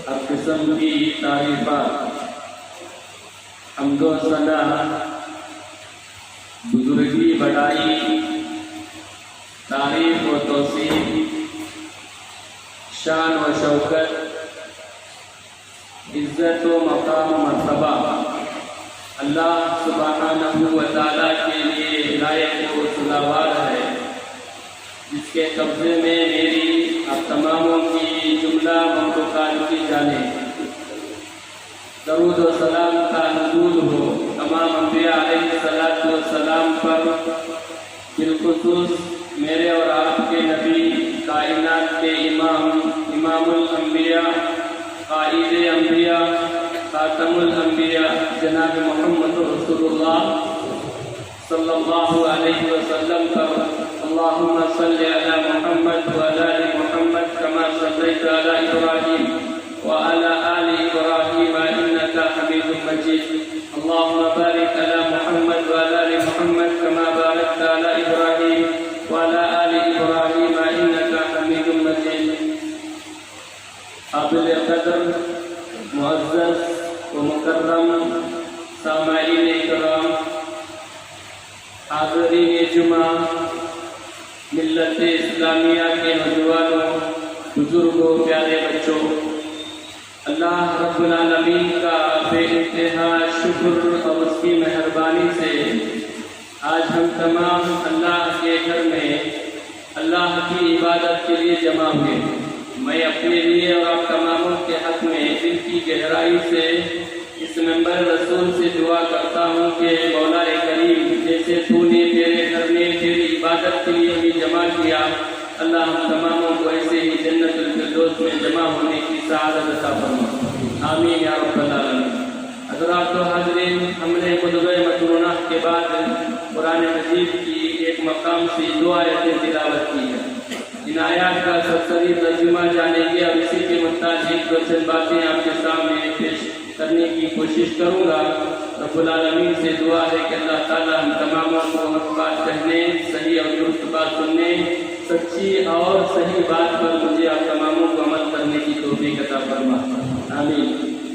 ہر قسم کی تعریفات، حمد و ثنا، بزرگی بڑائی، تعریف و توصیف، شان و شوکت، عزت و مقام و مرتبہ اللہ سبحانہ و تعالیٰ کے لیے لائق و سزاوار ہے، جس کے قبضے میں میری آپ تماموں کی جملہ مخلوقات کی جانب درود و سلام کا نزول ہو تمام انبیاء علیہ السلام پر، بالخصوص میرے اور آپ کے نبی، کائنات کے امام الانبیاء، قائد انبیاء، خاتم الانبیاء جناب محمد رسول اللہ صلی اللہ علیہ وسلم پر۔ اللہم صلی علی محمد وعلی آل محمد کما صلیت علی ابراہیم وعلی آل ابراہیم انک حمید مجید۔ اللہم بارک علی محمد وعلی آل محمد کما بارکت علی ابراہیم وعلی آل ابراہیم انک حمید مجید۔ قابل قدر معزز و مکرم سامعین کرام، حاضرین جمعہ، ملت اسلامیہ کے نوجوانوں، بزرگوں، پیارے بچوں، اللہ رب العالمین کا بے انتہا شکر اور اس کی مہربانی سے آج ہم تمام اللہ کے گھر میں اللہ کی عبادت کے لیے جمع ہوئے۔ میں اپنے لیے اور آپ تماموں کے حق میں دل کی گہرائی سے اس ممبر رسول سے دعا کرتا ہوں کہ مولا کریم، جیسے تو نے تیرے گھر میں تیری عبادت کے لیے ہمیں جمع کیا، اللہ ہم تماموں کو ایسے ہی جنت الفردوس میں جمع ہونے کی سعادت عطا فرما، آمین یا رب العالمین۔ حضرات و حاضرین، ہم نے خطبہ مدونہ کے بعد قرآن مجید کی ایک مقام سے دو آیتیں تلاوت کی ہے۔ ان آیات کا سرسری ترجمہ جانیں گے اور اسی کے مطابق دو چند باتیں آپ کے سامنے پیش کرنے کی کوشش کروں گا۔ رب العالمین سے دعا ہے کہ اللہ تعالیٰ ہم تماموں کو حق بات کہنے، صحیح اور درست بات سننے، سچی اور صحیح بات پر مجھے آپ تماموں کو عمل کرنے کی توفیق عطا فرما، آمین۔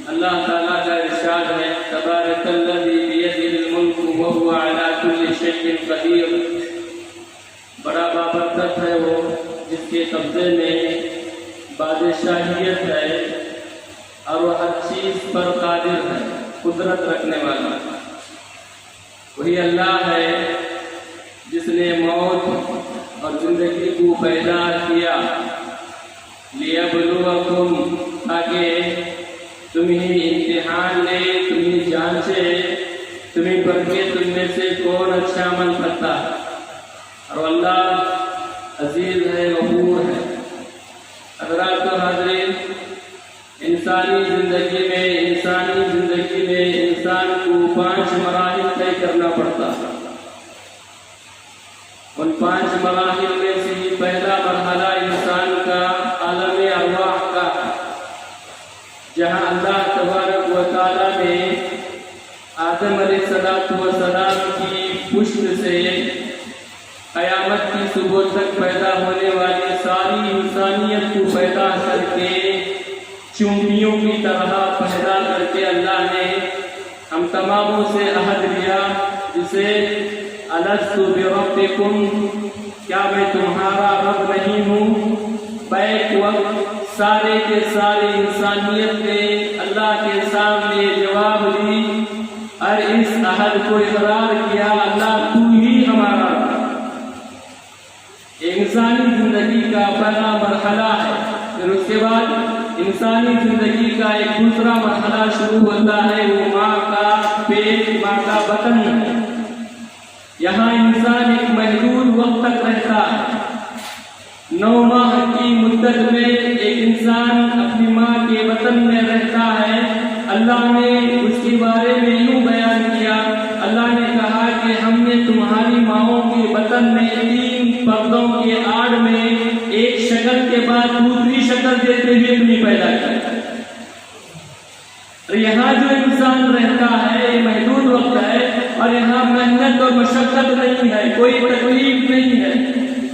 اللہ تعالیٰ کا ارشاد ہے، تبارک الذی بیدہ الملک وہو علی کل شیء قدیر۔ بڑا بابرکت ہے وہ جس کے قبضے میں بادشاہیت ہے اور وہ ہر چیز پر قادر ہے، قدرت رکھنے والا۔ وہی اللہ ہے جس نے موت اور زندگی کو پیدا کیا، لیبلوکم، تاکہ تمہیں امتحان لے، تمہیں جانچے، تمہیں پرکھے تم میں سے کون اچھا عمل کرتا ہے۔ اور اللہ عزیز ہے، غفور ہے۔ حضرات و حاضرین، انسانی زندگی میں انسان کو 5 مراحل طے کرنا پڑتا ہے۔ ان 5 مراحل میں سے پہلا مرحلہ انسان کا عالم ارواح کا ہے، جہاں اللہ تبارک و تعالیٰ نے آدم علیہ السلام کی پشت سے قیامت کی صبح تک پیدا ہونے والی ساری انسانیت کو پیدا کر کے چونٹیوں کی طرح پیدا کر کے اللہ نے ہم تماموں سے عہد لیا، جسے الست بربکم، کیا میں تمہارا رب نہیں ہوں؟ بیک وقت سارے کے سارے انسانیت نے اللہ کے سامنے جواب دی اور اس عہد کو اقرار کیا، اللہ تو ہی ہمارا رب۔ انسانی زندگی کا پہلا مرحلہ ہے، پھر اس کے بعد انسانی زندگی کا ایک دوسرا مرحلہ شروع ہوتا ہے، وہ ماں کا پیٹ، ماں کا بطن ہے۔ یہاں انسان ایک محدود وقت تک رہتا ہے۔ 9 ماہ کی مدت میں ایک انسان اپنی ماں کے بطن میں رہتا ہے۔ اللہ نے اس کے بارے میں یوں بیان کیا، اللہ نے کہا کہ ہم نے تمہاری ماؤں کے بطن میں 3 پردوں کے آڑ میں ایک شکل کے بعد دوسری شکل دیتے ہوئے تمہیں پیدا کیا۔ اور یہاں جو انسان رہتا ہے یہ محدود وقت ہے، اور یہاں محنت اور مشقت نہیں ہے، کوئی تکلیف نہیں ہے،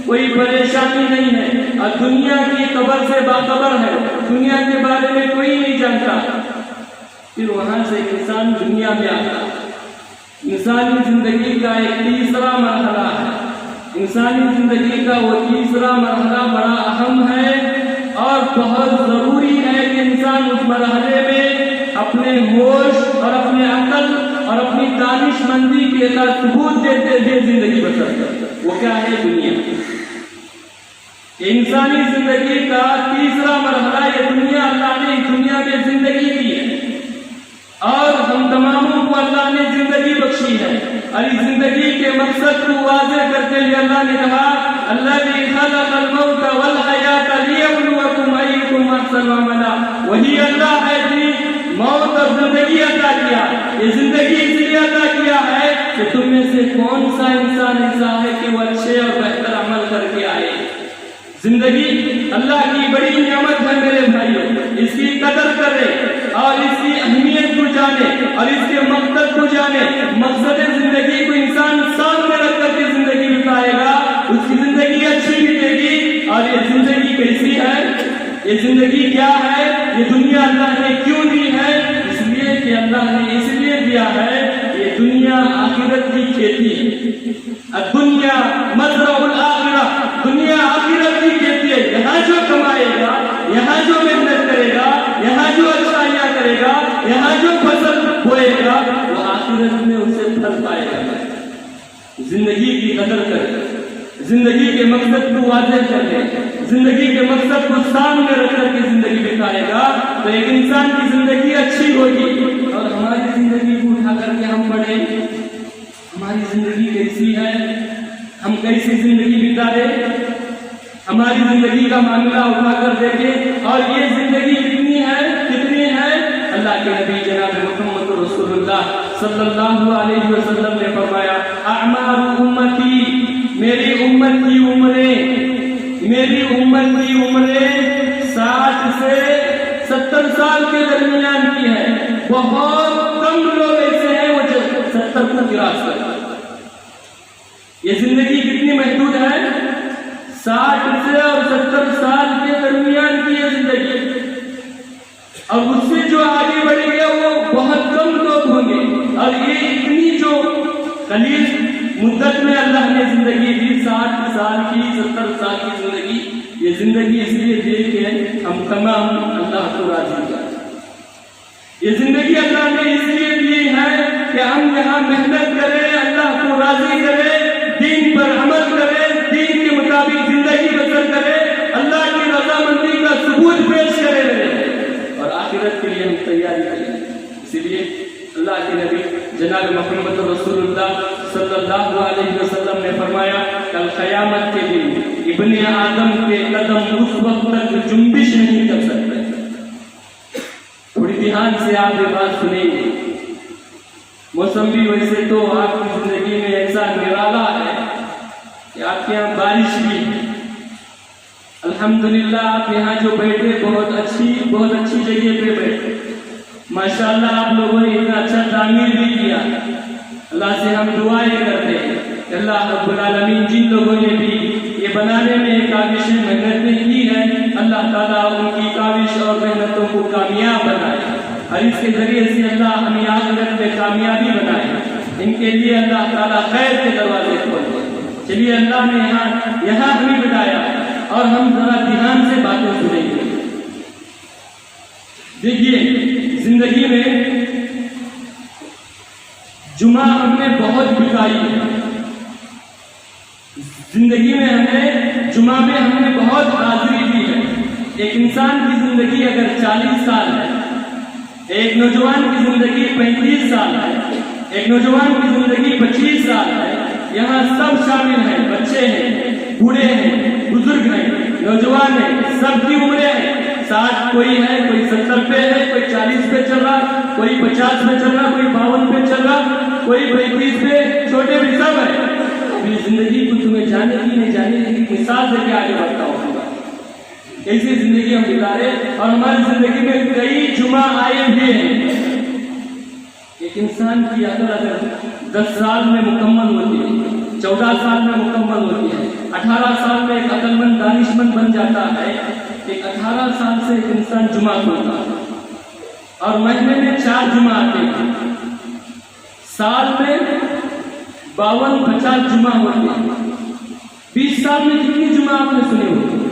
کوئی پریشانی نہیں ہے، اور دنیا کی قبر سے باخبر ہے، دنیا کے بارے میں کوئی نہیں جانتا، پھر وہاں سے انسان دنیا میں آتا۔ انسانی زندگی کا ایک تیسرا مرحلہ ہے، انسانی زندگی کا وہ تیسرا مرحلہ بڑا اہم ہے اور بہت ضروری ہے کہ انسان اس مرحلے میں اپنے ہوش اور اپنے عقل اور اپنی دانش مندی کے ساتھ ثبوت دیتے ہوئے زندگی بسر کرتا۔ وہ کیا ہے؟ دنیا۔ انسانی زندگی کا تیسرا مرحلہ یہ دنیا، اللہ نے دنیا میں زندگی دی ہے اور ہم تماموں کو اللہ نے زندگی بخشی ہے، اور اس زندگی کے مقصد کو واضح کرتے ہوئے اللہ نے کہا الذی خلق الموت والحیات لیبلوکم ایکم احسن عملا، وہی اللہ ہے جس موت اور زندگی عطا کیا۔ یہ زندگی اس لیے عطا کیا ہے کہ تم میں سے کون سا انسان ایسا ہے کہ وہ اچھے اور بہتر عمل کر کے آئے۔ زندگی اللہ کی بڑی نعمت ہے میرے بھائیوں، اس کی قدر کرے اور اس کی اہمیت کو جانے اور اس کے مقصد کو جانے۔ مقصد زندگی کو انسان سامنے رکھ کر کے زندگی بتائے گا، اس کی زندگی اچھی بتے گی۔ اور یہ زندگی کیسی ہے؟ یہ زندگی کیا ہے؟ یہ دنیا اللہ نے کیوں دی ہے؟ اس لیے کہ اللہ نے اس لیے دیا ہے یہ دنیا آخرت کی کھیتی ہے۔ الدنیا مزرع الآخرہ، دنیا آخرت کی کھیتی ہے۔ یہاں جو کمائے گا، یہاں جو محنت کرے گا، یہاں جو اچھائیاں کرے گا، یہاں جو فصل بوئے گا، وہ آخرت میں اسے پھل پائے گا۔ زندگی کی قدر کرے، زندگی کے مقصد کو واضح کر لے، زندگی کے مقصد کو سامنے رکھ کر کے زندگی بتائے گا تو ایک انسان کی زندگی اچھی ہوگی۔ اور ہماری زندگی کو اٹھا کر کے ہم پڑھیں، ہماری زندگی کیسی ہے، ہم کیسی زندگی بتا رہے، ہماری زندگی کا معاملہ اٹھا کر دیکھیں اور یہ زندگی کتنی ہے۔ اللہ کے نبی جناب محمد رسول اللہ صلی اللہ علیہ وسلم نے فرمایا اعمار امتی، میری امت کی عمریں 60 سے 70 سال کے درمیان کی ہے۔ بہت کم لوگ ایسے ہیں وہ 70 کو کراس کرتے ہیں۔ یہ زندگی کتنی محدود ہے؟ 60 سے اور 70 سال کے درمیان کی یہ زندگی، اور اس سے جو آگے بڑھے گا وہ بہت کم لوگ ہوں گے۔ اور یہ اتنی جو قلیل مدت میں اللہ نے زندگی دی، 60 سال کی 70 سال کی زندگی، یہ زندگی اس لیے دی کہ ہم تمام اللہ کو راضی کریں۔ یہ زندگی اللہ نے اس لیے دی ہے کہ ہم یہاں محنت کریں، اللہ کو راضی کریں، دین پر عمل کریں، دین کے مطابق زندگی بسر کریں، اللہ کی رضامندی کا ثبوت پیش کریں اور آخرت کے لیے ہم تیاری کریں۔ اسی لیے اللہ کے نبی جناب محمد رسول اللہ صلی اللہ علیہ وسلم نے فرمایا کل قیامت کے دن ابن آدم کے قدم اس وقت تک جنبش نہیں کر سکتے۔ تھوڑی دھیان سے آپ یہ بات سنیں گے۔ موسم بھی ویسے تو آپ کی زندگی میں ایسا نرالا ہے کہ آپ کے یہاں بارش بھی ہے، الحمدللہ آپ یہاں جو بیٹھے بہت اچھی جگہ پہ بیٹھے، ماشاءاللہ آپ لوگوں نے اتنا اچھا تعمیر بھی کیا۔ اللہ سے ہم دعائیں کرتے ہیں کہ اللہ رب العالمین جن لوگوں نے بھی یہ بنانے میں کاوش محنتیں کی ہے، اللہ تعالیٰ ان کی کاوش اور محنتوں کو کامیاب بنائے اور اس کے ذریعے سے اللہ ہمیں آخرت میں کامیابی بنائے۔ ان کے لیے اللہ تعالیٰ خیر کے دروازے کھولے۔ چلیے اللہ نے یہاں ہمیں بتایا اور ہم ذرا دھیان سے باتیں سنیں گے۔ دیکھیے زندگی میں جمعہ ہم نے بہت بکائی ہے، زندگی میں جمعہ میں ہم نے بہت حاضری دی ہے۔ ایک انسان کی زندگی اگر 40 سال ہے، ایک نوجوان کی زندگی 35 سال ہے، ایک نوجوان کی زندگی 25 سال ہے، یہاں سب شامل ہیں، بچے ہیں، بوڑھے ہیں، بزرگ ہیں، نوجوان ہیں، سب کی عمریں ہیں۔ 60 کوئی ہے، کوئی 70 پہ ہے، کوئی 40 پہ چل رہا، کوئی 50 پہ چل رہا، کوئی 52 پہ چل رہا، کوئی 35 پہ، چھوٹے بھی سب ہیں۔ ابھی زندگی کو تمہیں جانے کی نہیں جانے کی مثال سے کیا آگے بڑھتا ہوگا، ایسی زندگی ہم گزارے اور ہماری زندگی میں کئی جمعہ آئے ہوئے ہیں۔ ایک انسان کی عقل اگر 10 سال میں مکمل ہوتی ہے 14 سال میں مکمل ہوتی ہے، 18 سال میں ایک عقل مند دانش مند بن جاتا ہے، ایک 18 سال سے ایک انسان جمعہ پڑھتا ہے اور مہینے میں 4 جمعہ آتے ہیں، سال میں 52-50 جمعہ ہوتے ہیں، 20 سال میں کتنی جمعہ آپ نے سنے ہوتے ہیں؟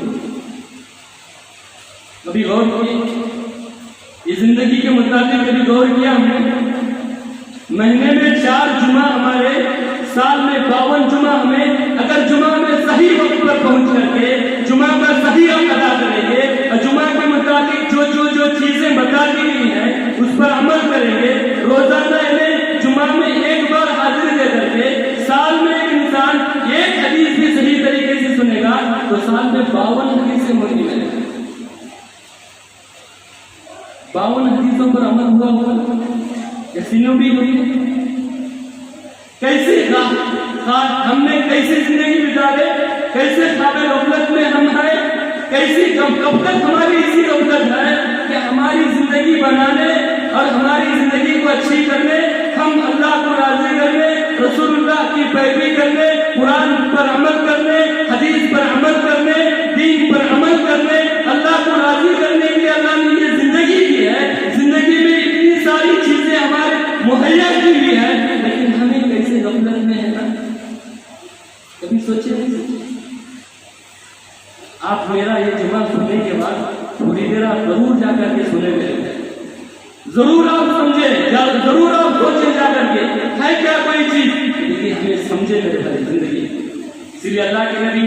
کبھی غور کیے یہ زندگی کے مطابق؟ کبھی غور کیا ہم نے؟ مہینے میں 4 جمعہ ہمارے، سال میں 52 جمعہ ہمیں، اگر جمعہ میں صحیح وقت پر پہنچ کر کے جمعہ کا صحیح ہم ادا کریں گے اور جمعہ کے مطابق جو چیزیں بتا دی گئی ہیں اس پر عمل کریں گے، روزانہ انہیں جمعہ میں ایک بار حاضری دے کر کے سال میں ایک انسان ایک حدیث بھی صحیح طریقے سے سنے گا تو سال میں 52 حدیثیں ملیں گے۔ 52 حدیثوں پر عمل ہوا ہوگا یا سینوں بھی ہوئی؟ کیسے ہم نے کیسے زندگی گزارے، کیسے خواب غفلت میں ہم ہیں، کیسی کب تک ہماری اسی غفلت ہے کہ ہماری زندگی بنانے اور ہماری زندگی کو اچھی کرنے، ہم اللہ کو راضی کرنے، رسول اللہ کی پیروی کرنے، قرآن پر عمل کرنے، حدیث پر عمل کرنے، دین پر عمل کرنے، اللہ کو راضی کرنے کے لیے اللہ نے یہ زندگی دی ہے۔ زندگی میں اتنی ساری چیزیں ہمارے مہیا کی ہوئی ہے، لیکن ہمیں کیسے غفلت میں ہے نا؟ کبھی سوچے نہیں؟ آپ میرا یہ جمعہ سننے کے بعد تھوڑی دیر آپ ضرور جا کر کے سنے میرے، ضرور آپ سمجھے، ضرور آپ سوچے جا کر کے ہے کیا کوئی چیز، لیکن ہمیں سمجھے میرے بھائی زندگی۔ اسی لیے اللہ کے نبی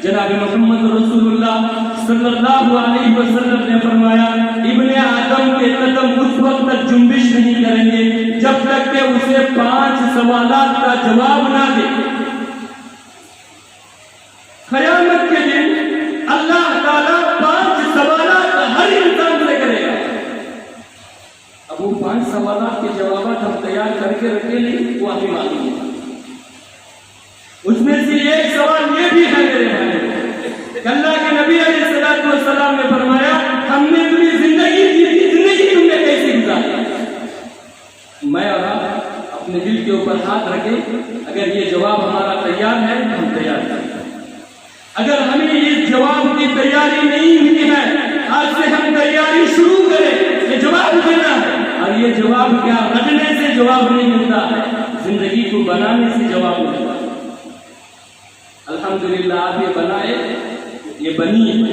جناب محمد رسول اللہ صلی اللہ علیہ وسلم نے فرمایا ابن آدم کے قدم اس وقت تک جنبش نہیں کریں گے جب تک کہ اسے 5 سوالات کا جواب نہ دے۔ قیامت کے دن اللہ تعالیٰ 5 سوالات ہر انسان سے کرے گا۔ اب وہ 5 سوالات کے جوابات ہم تیار کر کے رکھے نہیں، وہ ہمیں معلوم ہے۔ اس میں سے ایک سوال یہ بھی ہے میرے بھائی، اللہ کے نبی علیہ الصلوۃ والسلام نے فرمایا ہم نے تمہیں زندگی دی تھی، زندگی تم نے کیسے گزاری؟ میں اور آپ اپنے دل کے اوپر ہاتھ رکھیں، اگر یہ جواب ہمارا تیار ہے تو ہم تیار ہیں۔ اگر ہمیں اس جواب کی تیاری نہیں ہوئی ہے، آج سے ہم تیاری شروع کریں، یہ جواب دینا ہے۔ اور یہ جواب کیا رکھنے سے جواب نہیں ملتا ہے، زندگی کو بنانے سے جواب ملتا ہے۔ الحمدللہ آپ یہ بنائے، یہ بنی ہے،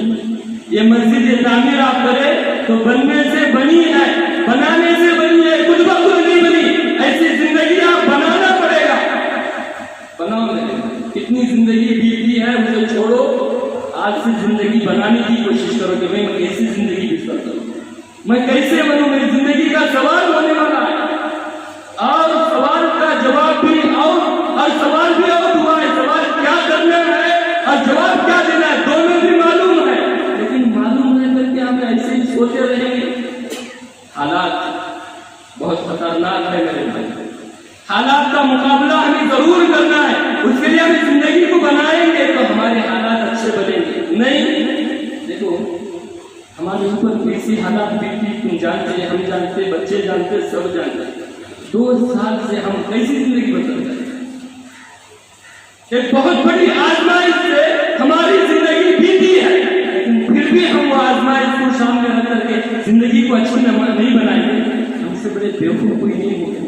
یہ مسجد تعمیر آپ کرے تو بننے سے بنی ہے، بنانے سے بنی ہے، کچھ بخود نہیں بنی۔ ایسی زندگی آپ بنانا پڑے گا، بناؤ گے۔ کتنی زندگی بیتی ہے اسے چھوڑو، آج سے زندگی بنانے کی کوشش کرو کہ میں کیسی زندگی بسر کروں، میں کیسے بنوں۔ میری زندگی کا سوال ہونے والا ہے، اور سوال کا جواب بھی اور سوال بھی اور دعا ہے۔ سوال کیا کرنا ہے اور جواب کیا دینا ہے، دونوں بھی معلوم ہے، لیکن معلوم ہے کر کے ہم ایسے ہی سوچے رہیں گے۔ حالات بہت خطرناک ہے میرے بھائی، حالات کا مقابلہ ہمیں ضرور کرنا ہے۔ اس کے لیے ہم زندگی کو بنائیں گے تو ہمارے حالات اچھے بنیں گے۔ نہیں دیکھو ہمارے اوپر کیسی حالات بیتی تم جانتے، ہم جانتے، بچے جانتے، سب جانتے۔ 2 سال سے ہم کیسی زندگی بسر کریں؟ ایک بہت بڑی آزمائش سے ہماری زندگی بیتی ہے، لیکن پھر بھی ہم وہ آزمائش کو سامنے رکھ کر کے زندگی کو اچھی نہیں بنائیں گے۔ ہم سے بڑے بیوقوف کوئی نہیں ہوگا۔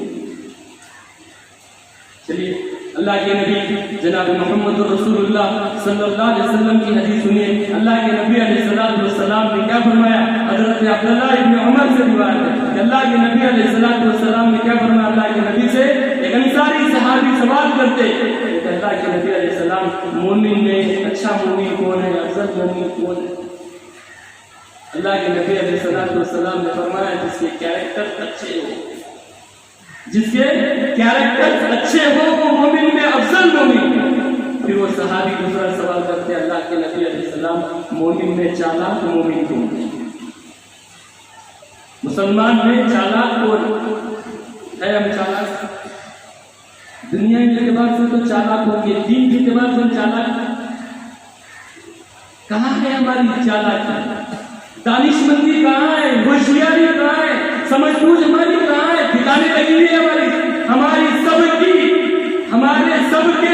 چلیے اللہ کے نبی جناب محمد رسول اللہ صلی اللہ علیہ وسلم کی حدیث سنیے۔ اللہ کے نبی علیہ الصلوۃ والسلام نے کیا فرمایا؟ حضرت عبداللہ ابن عمر سے روایت ہے کہ اللہ کے نبی علیہ الصلوۃ والسلام نے کیا فرمایا؟ اللہ کے نبی سے ایک انصاری صحابی سوال کرتے کہ اللہ کے نبی علیہ السلام مومن میں اچھا مومن کون ہے، افضل مومن کون ہے؟ اللہ کے نبی علیہ الصلوۃ والسلام نے فرمایا جس کے کیریکٹر اچھے ہو، جس کے کیریکٹر اچھے ہو وہ مومن میں افضل مومن۔ پھر وہ صحابی دوسرا سوال کرتے اللہ کے نبی علیہ السلام مومن میں چالاک مومن کون ہے؟ مسلمان میں چالاک کون ہے؟ ہم چالاک دنیا کے اعتبار سے تو چالاک ہوں گے، دین کے اعتبار سے چالاک کہاں ہے؟ ہماری چالاک دانش مندی کہاں ہے؟ ہوشیاری کہاں ہے؟ سمجھ بوجھ ہماری کہاں ہے؟ ٹھکانے لگی ہوئی ہے ہماری سب کی، ہمارے سب کے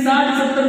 60-70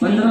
15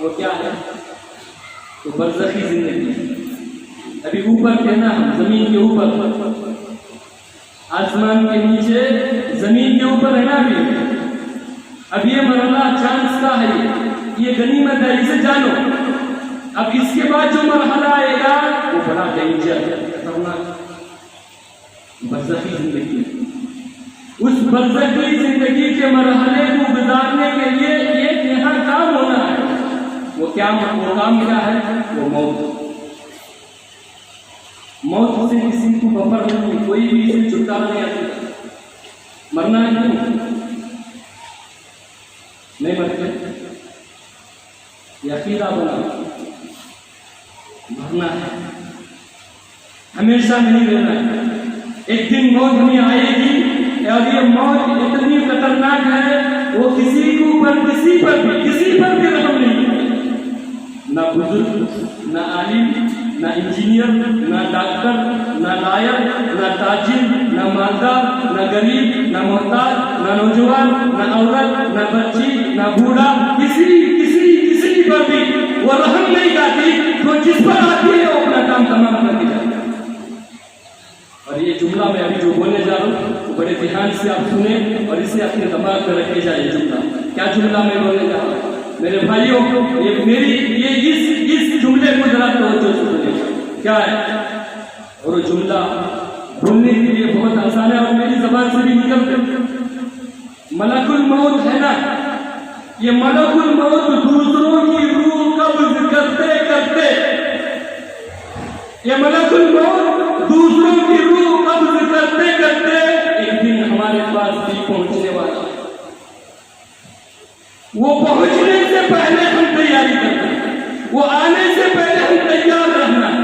وہ کیا ہے؟ تو برزخی زندگی. ابھی اوپر تھے نا ہم، زمین کے اوپر، آسمان کے نیچے، زمین کے اوپر ہے نا اب یہ مرحلہ چانس کا ہے، یہ غنیمت ہے، اسے جانو. اب اس کے بعد جو مرحلہ آئے گا وہ بڑا ڈینجر خطرناک برزخی زندگی. اس برزخی زندگی کے مرحلے کو گزارنے کے لیے ایک یہاں کام ہونا ہے. وہ کام کیا ہے؟ وہ موت. موت سے کسی کو بفر نہیں، کوئی بھی اسے چھٹکارا نہیں آ سکتا. مرنا ہے نہیں مرتے، یہ عقیدہ بنا. مرنا ہے، ہمیشہ نہیں رہنا ہے. ایک دن موت ہمیں آئے گی اور یہ موت اتنی خطرناک ہے وہ کسی پر بھی رحم نہیں ہے. نہ بزرگ، نہ عالم، نہ انجینئر، نہ ڈاکٹر، نہ لائر، نہ تاجر، نہ مالدار، نہ غریب، نہ محتاج، نہ نوجوان، نہ عورت، نہ بچی، نہ بوڑھا، کسی پر بھی وہ رحم نہیں کرتی. تو جس پر آتی ہے وہ اپنا کام تمام کر کے جاتی ہے. اور یہ جملہ میں ابھی جو بولنے جا رہا ہوں وہ بڑے دھیان سے آپ سنیں اور اسے اپنے دماغ میں رکھے جائے. جملہ کیا جملہ میں بولنے جا رہا ہوں میرے بھائیوں، اس جملے کو ذرا توجہ سے سنیں کیا ہے. اور وہ جملہ بولنے کے لیے بہت آسان ہے اور میری زبان سے بھی نکل. ملک الموت ہے نا، یہ ملک الموت دوسروں کی روح قبض کرتے یہ ملک الموت دوسروں کی روح قبض کرتے ایک دن ہمارے پاس بھی پہنچنے والا ہے. وہ پہنچنے سے پہلے ہم تیاری کرتے ہیں، وہ آنے سے پہلے ہم تیار رہنا ہے.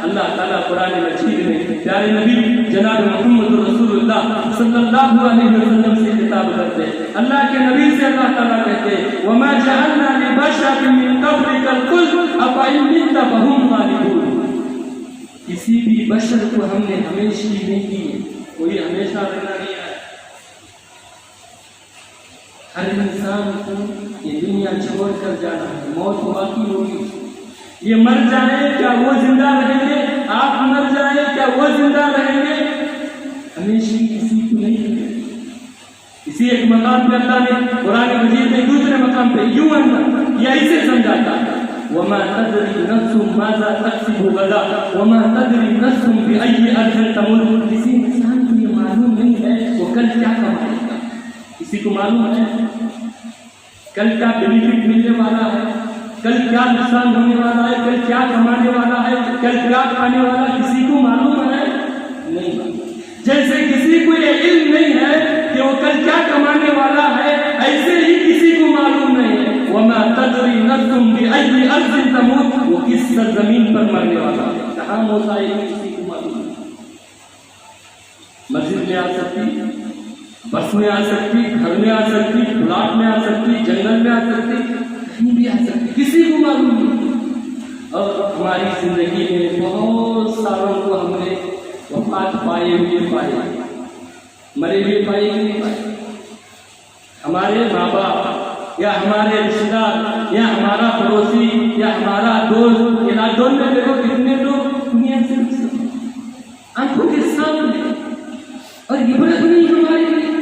اللہ تعالیٰ قرآن مجید میں پیارے نبی جناب محمد رسول اللہ صلی اللہ علیہ وسلم سے خطاب کرتے ہیں. اللہ کے نبی سے اللہ تعالیٰ کہتے ہیں وَمَا جَعَلْنَا لِبَشَرٍ مِّن قَبْلِكَ الْخُلْدَ أَفَإِن مِتَّ فَهُمْ خَالِدُونَ. کسی بھی بشر کو ہم نے ہمیشگی نہیں کی، کوئی ہمیشہ رہنا نہیں ہے. ہر انسان کو یہ دنیا چھوڑ کر جانا ہے، موت باقی ہوگی. یہ مر جائے کیا وہ زندہ رہیں گے؟ آپ مر جائے کیا وہ زندہ رہیں گے؟ ہمیشہ کسی کو نہیں رہے. اسی ایک مقام پہ اللہ نے قرآن مجید میں دوسرے مقام پہ یوں یہ ایسے سمجھاتا ہے وَمَا تَدْرِي نَفْسٌ مَاذَا تَكْسِبُ غَدًا وَمَا تَدْرِي نَفْسٌ بِأَيِّ أَرْضٍ تَمُوتُ. کسی انسان کو یہ معلوم نہیں ہے وہ کل کیا کمائے گا. کسی کو معلوم ہے کل کیا بینیفٹ ملنے والا ہے، کل کیا نقصان ہونے والا ہے، کل کیا کمانے والا ہے، کل کیا کھانے والا. کسی کو معلوم ہے نہیں. جیسے کسی کو یہ علم نہیں ہے کہ وہ کل کیا کمانے والا ہے، ایسے ہی کسی کو معلوم نہیں ہے وَمَا تَدْرِي نَفْسٌ بِأَيِّ أَرْضٍ تَمُوتُ. وہ کس زمین پر مرنے والا ہے، کہاں ہوتا ہے، کسی کو معلوم نہیں. مسجد میں آ سکتی، بس میں آ سکتی، گھر میں آ سکتی، پلاٹ میں آ سکتی، جنگل میں آ سکتی، کہیں بھی آ سکتی، کسی کو معلوم نہیں. اور ہماری زندگی میں بہت ساروں کو ہم نے وفات پائے مرے ہوئے پائے کہ نہیں پائے. ہمارے ماں باپ یا ہمارے رشتے دار یا ہمارا پڑوسی یا ہمارا دوست یا لاک ڈاؤن میں دیکھو کتنے لوگ دنیا سے آنکھوں کے سامنے. اور عبرت نہیں ہمارے لیے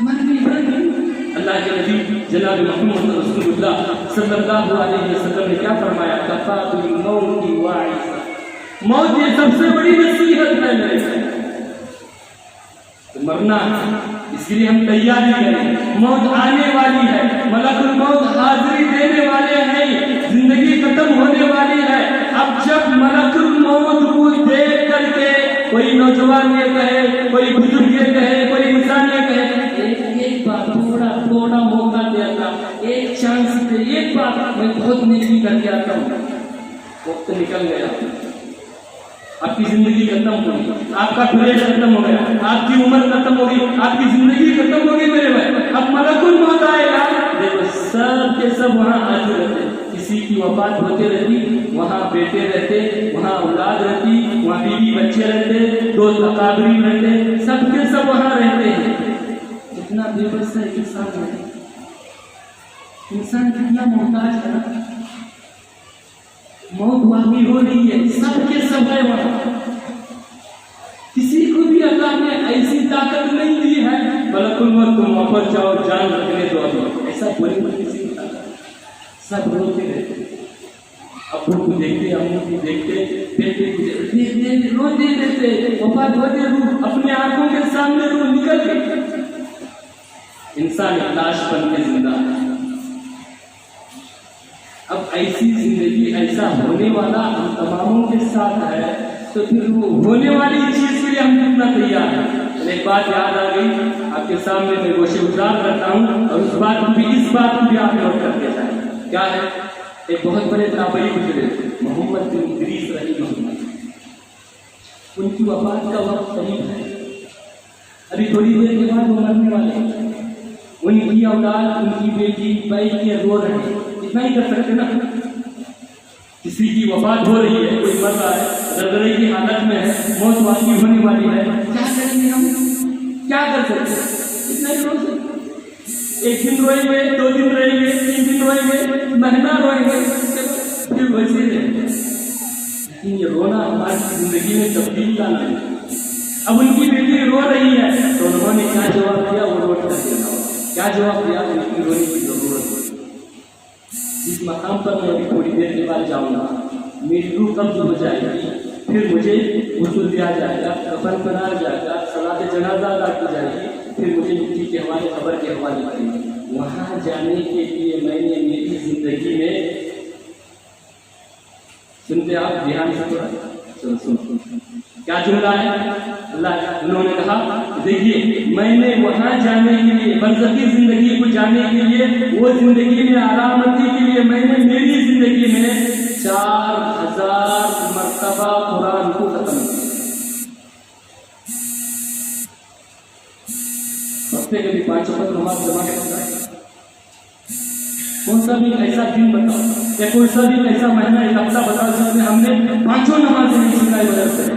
عبرت نہیں. اللہ کے نبی جناب محمد رسول اللہ صلی اللہ علیہ وسلم نے کیا فرمایا کفا بالموت واعظا. موت یہ سب سے بڑی نصیحت ہے میرے سے. مرنا اس کے لیے ہم تیاری کریں. موت آنے والی ہے، ملک الموت حاضری دینے والے ہیں، زندگی ختم ہونے والی ہے. اب جب ملک الموت کو دیکھ کر کے کوئی نوجوان یہ کہے، کوئی بزرگ یہ کہے، کوئی انسان یہ کہے ایک بار تھوڑا موقع دیا تھا، ایک چانس دے، ایک بار میں بہت نیکی کر کے آتا ہوں. وقت نکل گیا، آپ کی زندگی ختم ہوگی، آپ کا پریش ختم ہو گیا، آپ کی عمر ختم ہوگی، آپ کی زندگی ختم ہوگی میرے بھائی. اب ملک الموت آئے گا، دیکھو سب کے سب وہاں حاضر رہتے. کسی کی وفات ہوتے رہتی، وہاں بیٹے رہتے، وہاں اولاد رہتی، وہاں بیوی بچے رہتے، دوست اکابرین رہتے، سب کے سب وہاں رہتے ہیں. اتنا بے بس ہے انسان ہے. انسان کتنا محتاج ہے نا. موت واقعی ہو رہی ہے, سب کے سب ہے وہاں. کسی کو بھی اللہ نے ایسی طاقت نہیں دی ہے ملک الموت تم واپس جاؤ جان رکھنے دو ابھی, ایسا بولی کسی کو. سب روتے رہتے, ابو کو دیکھتے, امو کو دیکھتے, بیٹے کو دیکھتے, روتے رہتے. وفات ہوتے روح اپنے آنکھوں کے سامنے روح نکل گئی. انسان لاش بن کے زندہ ہے. اب ایسی زندگی, ایسا ہونے والا ہم تماموں کے ساتھ ہے, تو پھر وہ ہونے والی چیز کے لیے ہم کتنا تیار ہیں. ایک بات یاد آ گئی, آپ کے سامنے میں گوشے گزار کرتا ہوں, اور اس بات کو بھی آپ نوٹ کر کے جائیں. کیا ہے؟ ایک بہت بڑے تابعی گزرے محمد بن ادریس رحمہ اللہ. ان کی وفات کا وقت قریب ہے, ابھی تھوڑی دیر کے بعد وہ مرنے والے ہیں. ان کی اولاد, ان کی بیٹی بھائی کے رو رہے ہیں. اتنا ہی کر سکتے نا. کسی کی وفات ہو رہی ہے, کوئی مر رہا ہے, زلزلے کی حالت میں ہے, موت واقعی ہونے والی ہے, کیا کریں گے ہم؟ کیا کر سکتے ہیں؟ اتنا ہی رو سکتے. ایک دن روئیں گے, 2 دن رہیں گے, 3 دن روئیں گے, مہینہ روئیں گے, پھر ویسے رہیں گے. لیکن یہ رونا ہماری زندگی میں تبدیل لانا ہے. اب ان کی بیٹی رو رہی ہے, تو انہوں نے کیا جواب دیا وہ نوٹ کر دینا. کیا جواب دیا؟ ان کی رونے کی ضرورت ہے. جس مقام پر میں ابھی تھوڑی دیر کے بعد جاؤں گا, میری روح قبض ہو جائے گی, پھر مجھے غسل دیا جائے گا, کفن پہنایا جائے گا, صلاۃ جنازہ ادا کی جائے گی, پھر مجھے مٹی کے حوالے, قبر کے حوالے کریں گے. وہاں جانے کے لیے میں نے میری زندگی میں, سنتے آپ دھیان سے, سن کیا جملہ ہے اللہ, انہوں نے کہا دیکھیے میں نے وہاں جانے کے لیے, برزخی زندگی کو جانے کے لیے, وہ زندگی میں آرامندی کے لیے میں نے میری زندگی میں 4000 مرتبہ قرآن کو ختم کیا. ہفتے کے بھی 5 وقت نماز جمع کرتا ہے. کون سا بھی ایسا دن بتاؤ, یا کوئی سا بھی ایسا مہینہ, ایک ہفتہ بتاؤ جس میں ہم نے 5 نمازیں نہیں سکھائی بدل سے.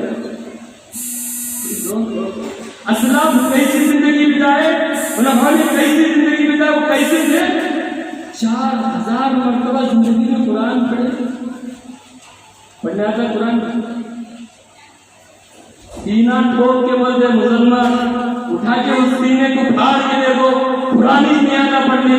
اسلاف کیسی زندگی بتائے, علماء نے کیسی زندگی بتائے, وہ کیسے تھے؟ 4000 مرتبہ زندگی میں قرآن پڑھے. پڑھنے آتا ہے قرآن؟ سینہ ٹھوک کے بولتے مسلمان, اٹھا کے اس سینے کو پھاڑ کے دیکھو, قرآن ہی نہیں آتا پڑھنے.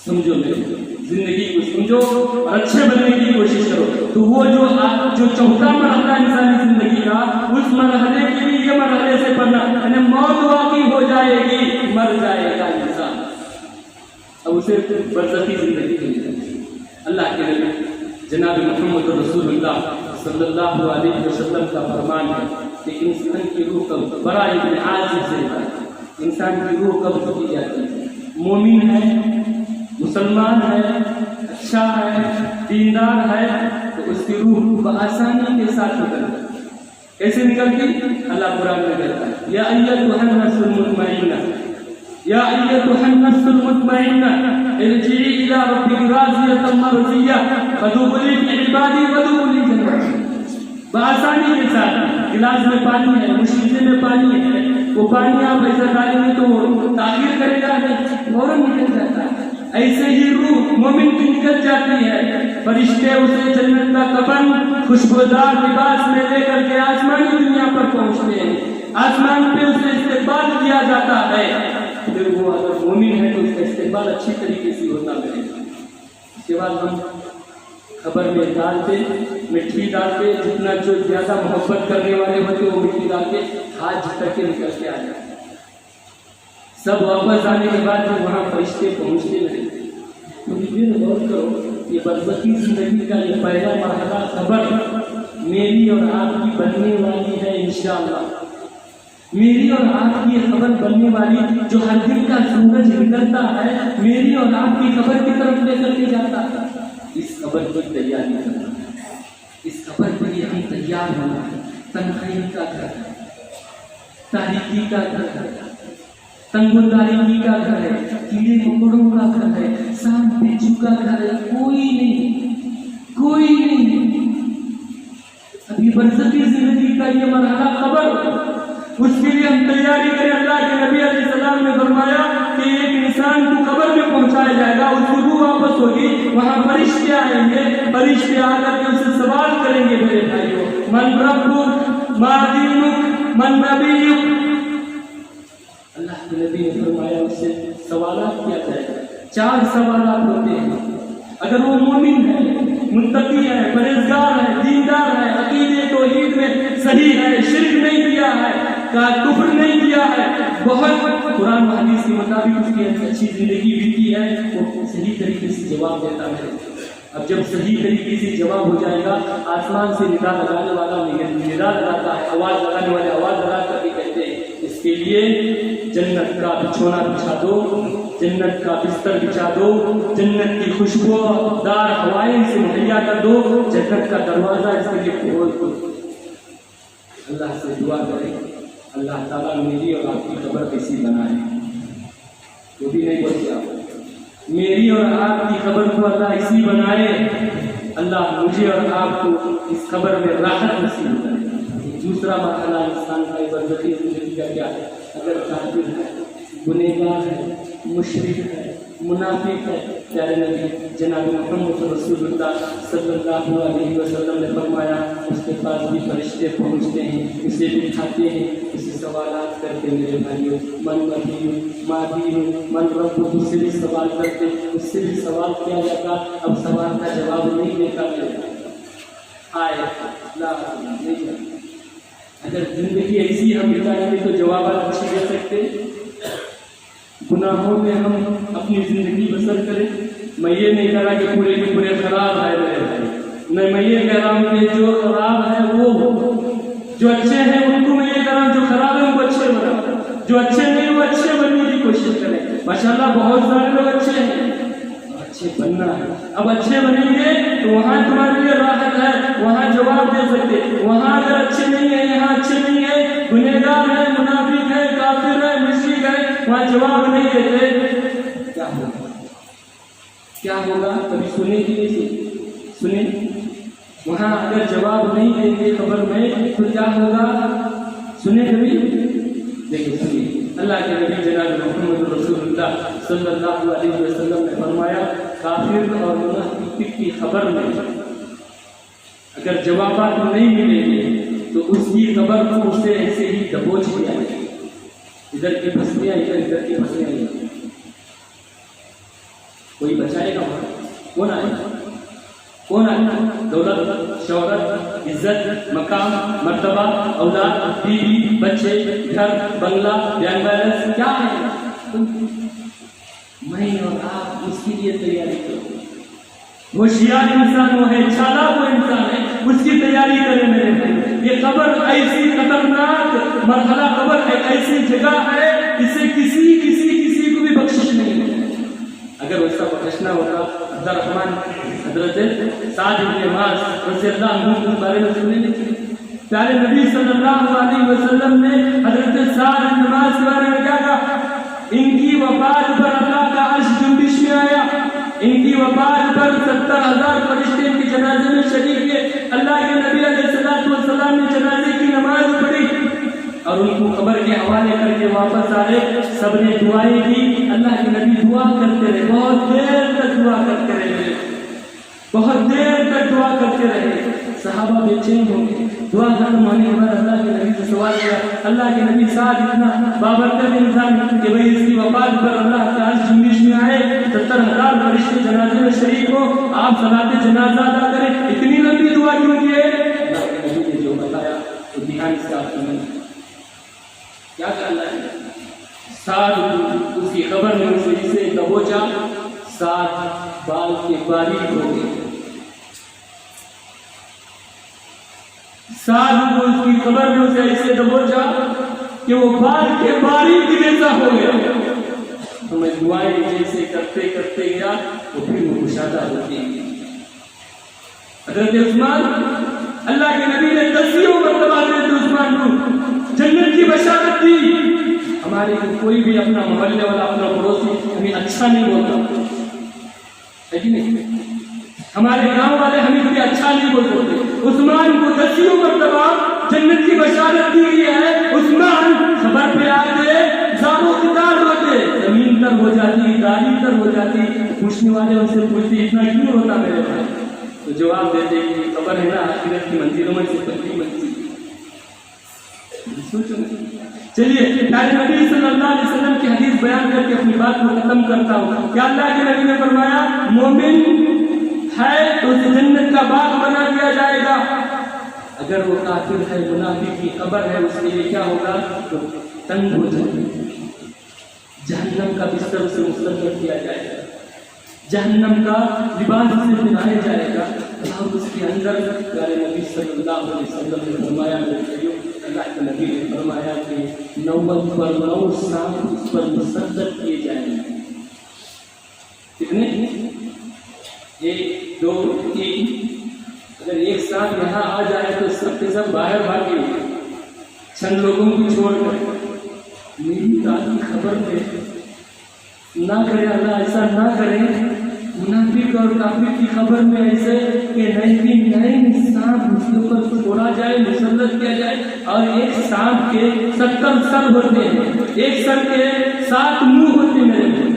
سمجھو میرے زندگی کو سمجھو اور اچھے بننے کی کوشش کرو. تو وہ جو چوتھا مرحلہ انسانی زندگی کا, اس مرحلے کے لیے یہ مرحلے سے پڑھنا, یعنی موت واقعی ہو جائے گی, مر جائے گا انسان, اب اسے برزخی زندگی کے لیے. اللہ کے نبی جناب محمد رسول اللہ صلی اللہ علیہ وسلم کا فرمان ہے کہ انسان کی روح کب بڑا ابن عازب سے ہے, انسان کی روح کب کی جاتی ہے. مومن ہے, مسلمان ہے, اچھا ہے, دیندار ہے, تو اس کی روح بآسانی کے ساتھ نکلتی. کیسے نکلتی؟ اللہ قرآن میں کہتا ہے یا ایتھا النفس المطمئنہ, یا ایتھا النفس المطمئنہ ارجعی الی ربک راضیۃ مرضیہ فادخلی فی عبادی وادخلی جنتی. بآسانی کے ساتھ, گلاس میں پانی ہے, مشیزے میں پانی ہے, وہ پانی آپ ایسا ڈالیں گے تو وہ تاخیر کرے گا نہیں, فوراً نکل جاتا ہے. ایسے ہی روح مومن کی نکل جاتی ہے, فرشتے اسے جنت کا کفن, خوشبودار لباس میں لے کر کے آسمانی دنیا پر پہنچتے ہیں, آسمان پہ اسے استقبال کیا جاتا ہے. پھر وہ اگر مومن ہے تو اس کا استقبال اچھی طریقے سے ہوتا رہے گا. اس کے بعد ہم خبر میں ڈالتے, مٹی ڈالتے, جتنا جو زیادہ محبت کرنے والے ہوتے وہ مٹی ڈال کے ہاتھ جھٹک کے نکل کے آ جاتے. سب واپس آنے کے بعد جب وہاں فرشتے پہنچتے رہے, تو یہ غور کرو, یہ برزخی زندگی کا یہ پہلا مرحلہ خبر میری اور آپ کی بننے والی ہے انشاءاللہ. میری اور آپ کی خبر بننے والی, جو ہر دن کا سورج نکلتا ہے میری اور آپ کی خبر کی طرف لے کر کے جاتا ہے. اس خبر کی تیاری کرنا ہے, اس خبر کے لیے ہم تیار ہونا ہے. تنہائی کا گھر ہے, تاریکی کا گھر ہے, تنگنداری کا گھر ہے, کیڑے مکوڑوں کا گھر ہے, سانپ بچھو کا گھر ہے, کوئی نہیں, کوئی نہیں. ابھی برزخی زندگی کا یہ مرحلہ خبر, اس کے لیے ہم تیاری کریں. اللہ کے نبی علیہ السلام نے فرمایا کہ ایک انسان انسان کو قبر میں پہنچایا جائے گا، اس کی روح واپس ہوگی، وہاں فرشتے آئیں گے، فرشتے آ کر کے اسے سوال کریں گے میرے بھائیوں، من ربک ما دینک من نبیک۔ اللہ کے نبی نے فرمایا اس سے سوالات کیا جائے گا، 4 سوالات ہوتے ہیں۔ اگر وہ مومن ہے، متقی ہے، پرہیزگار ہے، دیندار ہے، عقیدے توحید میں صحیح ہے، شرک نہیں کیا ہے، کفر نہیں کیا ہے، بہت قرآن و حدیث کے مطابق اس کی اچھی زندگی بھی کی ہے، وہ صحیح طریقے سے جواب دیتا ہے۔ اب جب صحیح طریقے سے جواب ہو جائے گا، آسمان سے ندا لگانے والا ندا لگاتا ہے، آواز لگانے والے آواز لگا کر کے کہتے ہیں اس کے لیے جنت کا بچھونا بچھا دو، جنت کا بستر بچھا دو، جنت کی خوشبودار ہوائیں سے مہیا کر دو، جنت کا دروازہ اس کے لیے کھول دو۔ اللہ سے دعا کریں اللہ تعالیٰ میری اور آپ کی قبر کیسی بنائے، وہ بھی نہیں بولتے آپ، میری اور آپ کی قبر کو اللہ ایسی بنائے، اللہ مجھے اور آپ کو اس قبر میں راحت نصیب کرے۔ دوسرا مرحلہ انسان کا برزخی زندگی کا کیا ہے؟ اگر کافر ہے، گنہگار ہے، مشرک ہے، منافق ہے، پیارے نبی جناب محمد رسول اللہ صلی اللہ علیہ وسلم نے فرمایا اس کے پاس بھی فرشتے پہنچتے ہیں، اسے بٹھاتے ہیں، اسے سوالات کرتے ہیں میرے بھائیوں، من نبی ما دین من رب، اس سے بھی سوال کرتے، اس سے بھی سوال کیا جاتا۔ اب سوال کا جواب نہیں دیتا میرے آئے لا نہیں جاتا۔ اگر زندگی ایسی ہم بتائیں گے تو جوابات اچھے دے سکتے، گناہوں میں ہم اپنی زندگی بسر کریں۔ میں یہ نہیں کہہ رہا کہ پورے کے پورے خراب ہے میرے بھائی، میں یہ کہہ رہا ہوں کہ جو خراب ہے وہ، جو اچھے ہیں ان کو میں یہ کہہ رہا ہوں جو خراب ہے ان کو اچھے بنا، جو اچھے نہیں وہ اچھے بننے کی کوشش کریں۔ ماشاءاللہ بہت سارے لوگ اچھے ہیں، اچھے بننا ہے۔ اب اچھے بنیں گے تو وہاں تمہارے لیے راحت ہے، وہاں جواب دے سکتے، وہاں اگر اچھے نہیں ہیں، یہاں اچھے نہیں ہیں، گنہگار ہے، منافق ہے، کافر ہے، مشرک ہے، وہاں جواب نہیں دیتے، کیا ہوگا؟ کیا ہوگا؟ کبھی سنیں کہ نہیں سنیں؟ وہاں اگر جواب نہیں دیں گے قبر میں تو کیا ہوگا؟ سنیں کبھی؟ دیکھیں سنیے، اللہ کے نبی جناب محمد رسول اللہ صلی اللہ علیہ وسلم نے فرمایا کافر اور منافق کی خبر میں اگر جوابات نہیں ملیں گے تو اس کی قبر کو اسے ایسے ہی دبوچ دیا جائے گا، ادھر کی پھسلیاں ادھر کی پھسلیاں، کوئی بچائے گا کون آئے گا؟ کون آئے گا؟ دولت، شہرت، عزت، مقام، مرتبہ، اولاد، بیوی، بچے، گھر، بنگلہ، بینک بیلنس، کیا ہے؟ میں اور آپ اس کے لیے تیاری کرو۔ ہوشیار انسان وہ ہے، چالاک وہ انسان ہے، اس کی تیاری کرے میرے بھائی۔ یہ قبر ایسی خطرناک مرحلہ، قبر ایک ایسی جگہ ہے اسے کسی کو بھی بخشش نہیں ہے۔ اگر ویسا بخشنا ہوگا عبدالرحمن حضرت سعد بن معاذ رضی اللہ عنہ کے بارے میں سنیں گے، پیارے نبی صلی اللہ علیہ وسلم نے حضرت سعد بن معاذ کے بارے میں کیا کہا؟ ان کی وفات پر اللہ کا عرش جنبش میں آیا، ان کی وفات پر 70,000 فرشتے ان کے جنازے میں شریک ہوئے، اللہ کے نبی علیہ السلام نے جنازے کی نماز پڑھی اور ان کو قبر کے حوالے کر کے واپس آئے، سب نے دعائیں کی، اللہ کے نبی دعا کرتے رہے، بہت دیر تک دعا کرتے رہے، بہت دیر تک دعا کرتے رہے، صحابہ بے چین ہو گئے۔ دعا ختم ہونے کے بعد اللہ کے نبی سے سوال کیا، اللہ کے نبی ساتھ اتنا بابرکت انسان کہ بھئی اس کی وفات پر اللہ کا عرش جنبش میں آئے، 70,000 فرشتے جنازے میں شریک ہو، آپ صلاۃ جنازہ ادا کریں، اتنی لمبی دعا کیوں کیے؟ اللہ کے نبی نے جو بتایا تو دھیان سے آپ سنیں، کیا کہا اللہ نے؟ ساتھ اس کی قبر میں اسے دبوچا، ساتھ بال کے باریک ہو گئے، ساتھ اس کی قبر میں اسے ایسے دبوچا کہ وہ بال کے باریک جیسا ہو گیا۔ تو میں دعائیں جیسے کرتے کرتے گیا وہ پھر وہ کشادہ ہوتی ہے۔ حضرت عثمان، اللہ کے نبی نے 10 مرتبہ حضرت عثمان کو جنت کی بشارت دی۔ ہمارے کوئی بھی اپنا محلے والا، اپنا پڑوسی ہمیں اچھا نہیں بولتا ہے کہ نہیں؟ ہمارے گاؤں والے ہمیں کبھی اچھا نہیں بول سکتے۔ عثمان کو 10 مرتبہ جنت کی بشارت دی گئی ہے۔ عثمان خبر پہ آتے زاروں کتار ہوتے، زمین تر ہو جاتی، ہو جاتی پوچھنے والے ان سے پوچھتے اتنا کیوں ہوتا میرے بھائی؟ تو جواب دیتے کہ خبر ہے نا آخرت کی منزلوں میں سے پہلی منزل سوچو۔ چلیے پیارے نبی صلی اللہ علیہ وسلم کی حدیث بیان کر کے اپنی بات کو ختم کرتا ہوں کہ اللہ کے نبی نے فرمایا مومن ہے تو اسے جنت کا باغ بنا دیا جائے گا، اگر وہ کافر ہے منافق کی قبر ہے اس کے لیے کیا ہوگا؟ تو تنگ ہو جائے گا، جہنم کا بستر سے مسلط کیا جائے گا، جہنم کا لباس سے پہنایا جائے گا، اور اس کے اندر پیارے نبی صلی اللہ علیہ وسلم نے فرمایا اللہ کے نبی نے فرمایا کہ 90 پر 9 سانپ اس پر مسلط کیے جائیں گے۔ کتنے؟ 1 2 3 اگر ایک ساتھ یہاں آ جائے تو سب کے سب باہر بھاگے چند لوگوں کو چھوڑ کر۔ میری رات کی خبر پہ نہ کرے اللہ، ایسا نہ کرے منافق اور کافر کی خبر میں ایسے کہ نئے سانپ اس کے اوپر چھوڑا جائے، مسلط کیا جائے، اور ایک سانپ کے 70 سر ہوتے ہیں، ایک سر کے 7 منہ ہوتے ہیں میرے بھائی۔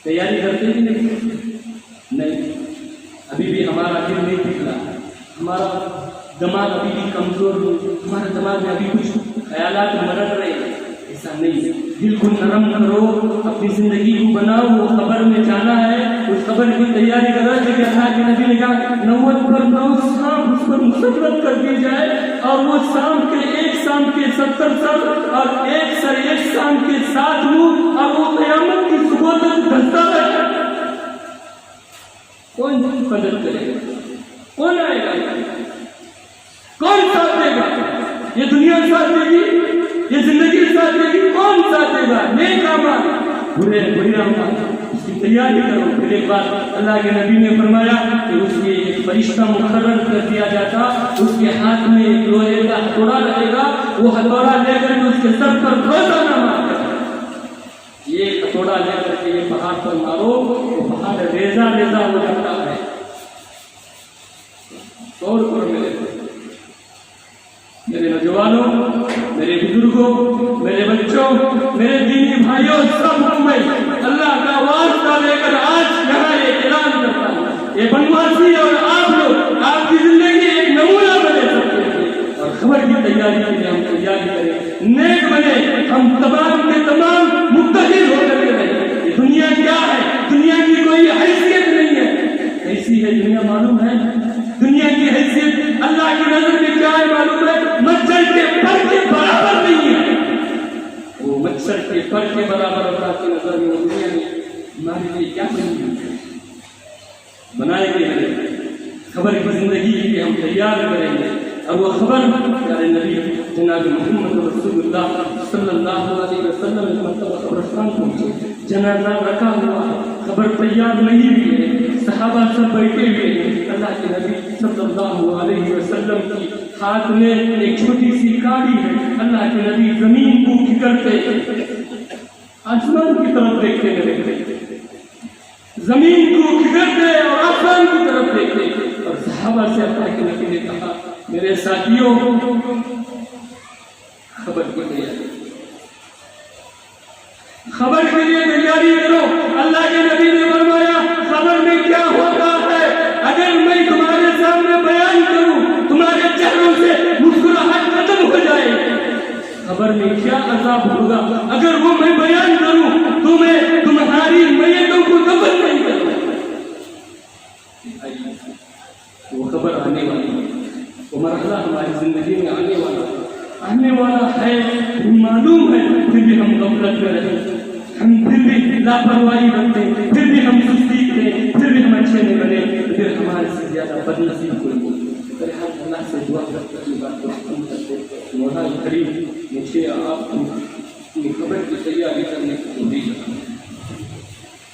تیاری کرتے بھی نہیں، ابھی بھی ہمارا دل نہیں پھسلا، ہمارا دماغ ابھی بھی کمزور ہے، ہمارے دماغ میں ابھی کچھ خیالات مرڑ رہے ہیں۔ ایسا نہیں، دل کو نرم کرو، اپنی زندگی کو بناؤ، وہ خبر میں جانا ہے، اس خبر کی تیاری کرو کہ اللہ کے نبی نے کہا 90 پر 9 سانپ اس پر مسلط کر دی جائے، اور وہ سانپ کے ایک سانپ کے 70 سر اور ایک سانپ کے 7 منہ، اور وہ قیامت کی صبح تک دھستا رہے۔ کون مدد کرے گا؟ کون آئے گا؟ کون ساتھ دے گا؟ یہ دنیا ساتھ دے گی؟ یہ زندگی ساتھ دے گی؟ کون ساتھ دے گا؟ نیک اعمال، برے اعمال، اس کی تیاری کرو۔ پھر ایک بار اللہ کے نبی نے فرمایا کہ اس کے ایک فرشتہ مقرر کر دیا جاتا، اس کے ہاتھ میں ایک لوہے کا ہتھوڑا رہے گا، وہ ہتھوڑا لے کر اس کے سر پر روزانہ مارتا ہے۔ یہ ہتھوڑا لے کر کے یہ پہاڑ پر مارو، وہ پہاڑ ریزہ ریزہ ہو جاتا ہے۔ غور کرو میرے نوجوانوں، میرے بزرگوں، میرے بچوں، میرے دینی بھائیوں، سب میں اللہ کا واسطہ لے کر آج یہاں یہ اعلان کرتا ہوں، یہ بنواسی اور آپ لوگ آپ کی زندگی ایک نمونہ بنے سکتے ہیں، اور خبر کی تیاری کے لیے ہم تیاری کریں، نیک بنے، ہم تمام کے تمام متحد ہو کر کے رہیں۔ یہ دنیا کیا ہے؟ دنیا کی کوئی حیثیت نہیں ہے، کیسی ہے دنیا معلوم ہے؟ دنیا کی حیثیت اللہ کی نظر میں کیا ہے معلوم ہے؟ مچھر کے پر کے برابر نہیں ہے، وہ مچھر کے پر کے برابر اللہ کی نظر میں دنیا میں ہمارے لیے کیا بنائے گئے ہیں؟ خبر کی زندگی کے لیے ہم تیار کریں گے، اور وہ خبر پیارے نبی جناب محمد رسول اللہ صلی اللہ علیہ وسلم نے مرتبہ قبرستان پہنچے، جنازہ رکھا ہوا ہے، خبر تیار نہیں ہوئی ہے، صحابہ سب بیٹھے ہوئے ہیں، اللہ کے نبی صلی اللہ علیہ وسلم کی ہاتھ میں ایک چھوٹی سی کاڑی ہے، اللہ کے نبی زمین کو کھکرتے آسمان کی طرف دیکھتے رہتے، زمین کو کھکرتے اور آسمان کی طرف دیکھتے، اور صحابہ سے اللہ کے نبی نے کہا میرے ساتھیوں خبر کے لیے تیاری کرو۔ اللہ کے نبی نے فرمایا خبر میں کیا ہوتا ہے اگر میں تمہارے سامنے بیان کروں، تمہارے چہروں سے مسکراہٹ ختم ہو جائے، خبر میں کیا عذاب ہوگا اگر وہ میں بیان کروں تو میں تمہاری میتوں کو دفن نہیں کروں۔ وہ خبر آنے والی ہے، وہ مرحلہ ہماری زندگی میں آنے والا ہے، معلوم ہے، پھر بھی ہم غفلت میں رہے، ہم پھر بھی لاپرواہی رکھتے، پھر بھی ہم سستی کریں، پھر بھی ہم اچھے نہیں بنے، پھر ہمارے سے زیادہ بدنصیب کوئی نہیں۔ اللہ سے دعا کرتے ہیں، بات کو ختم کرتے ہیں، مولا کریم مجھے آپ کو اپنی خبر کی تیاری کرنے کی توفیق عطا فرمائے۔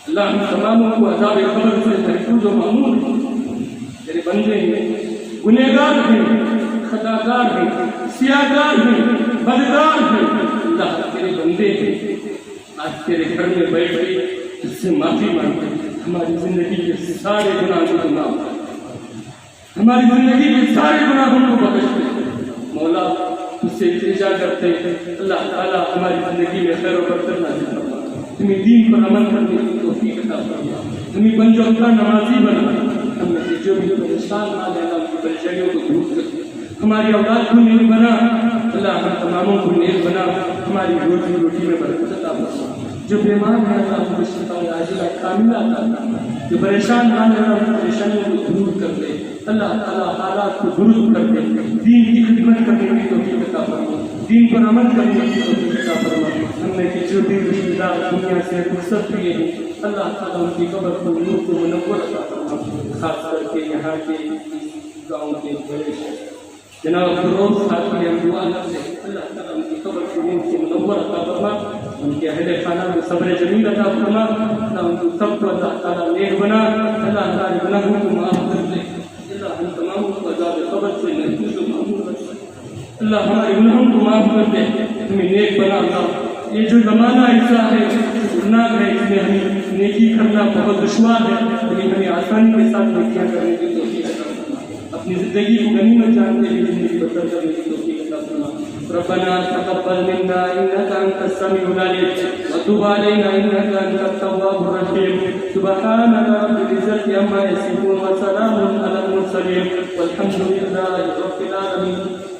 اللہ ہم تماموں کو عذاب قبر سے محفوظ و مامون تیرے بندے ہیں، گنہگار ہیں، خطاکار ہیں، سیاہکار ہیں، بدکار ہیں، اللہ تیرے بندے ہیں، آج تیرے گھر میں بیٹھ کے اس سے معافی مانگتے، ہماری زندگی کے سارے گناہوں کو معاف کر، ہماری زندگی کے سارے گناہوں کو بخش دے مولا، اس سے التجا کرتے اللہ تعالیٰ ہماری زندگی میں خیر و برکت نازل فرما۔ تمہیں دین پر عمل کرنے کی توفیق عطا فرما، تمہیں بن جو کا نمازی بنا، ہم میں سے جو بھی پریشان حال ہے اللہ ان کی پریشانیوں کو دور کر، ہماری اولاد کو نیک بنا، اللہ ہم تماموں کو نیک بنا، ہماری روٹی میں برکت عطا فرما، جو بیمار ہے اللہ ان کو شفا عاجلہ کاملہ عطا فرما، جو پریشان حال ہے اللہ ان کی پریشانیوں کو دور کر دے، اللہ تعالیٰ حالات کو درست کر دے، دین کی خدمت کرنے کی توفیق عطا فرما، دین پر عمل کرنے کی توفیق عطا فرما، ہم نے جو بھی رشتہ دار دنیا سے فرصت لیے ہیں اللہ تعالیٰ ان کی قبر کو نور کو منور عطا فرما، خاص کر کے یہاں کے گاؤں کے بڑے جناب فیروز صاحب کی ہم دعا کرتے ہیں اللہ تعالیٰ ان کی قبر کو نور کو منور عطا فرما، ان کے اہل خانہ کو صبر جمیل عطا فرما، اللہ ان کو سب کو اللہ تعالیٰ نیک بنا، اللہ ہمارے گناہوں کو معاف کر دے، اللہ ہم تمام کو عذاب قبر سے محفوظ و معمور رکھے، اللہ ہمارے گناہوں کو معاف کر دے، ہمیں نیک بنا اللہ۔ یہ جو زمانہ ایسا ہے گناہ ہے، اس میں ہمیں نیکی کرنا بہت دشوار ہے، لیکن ہمیں آسانی کے ساتھ نیکیاں کرنے کی توفیق عطا فرما، اپنی زندگی کو غنیمت جانتے ہوئے زندگی بسر کرنے کی توفیق عطا فرما۔ ربنا تقبل منا انك انت السميع العليم وتب علينا انك انت التواب الرحيم سبحان رب العزة عما يصفون وسلام على المرسلين والحمد لله رب العالمين۔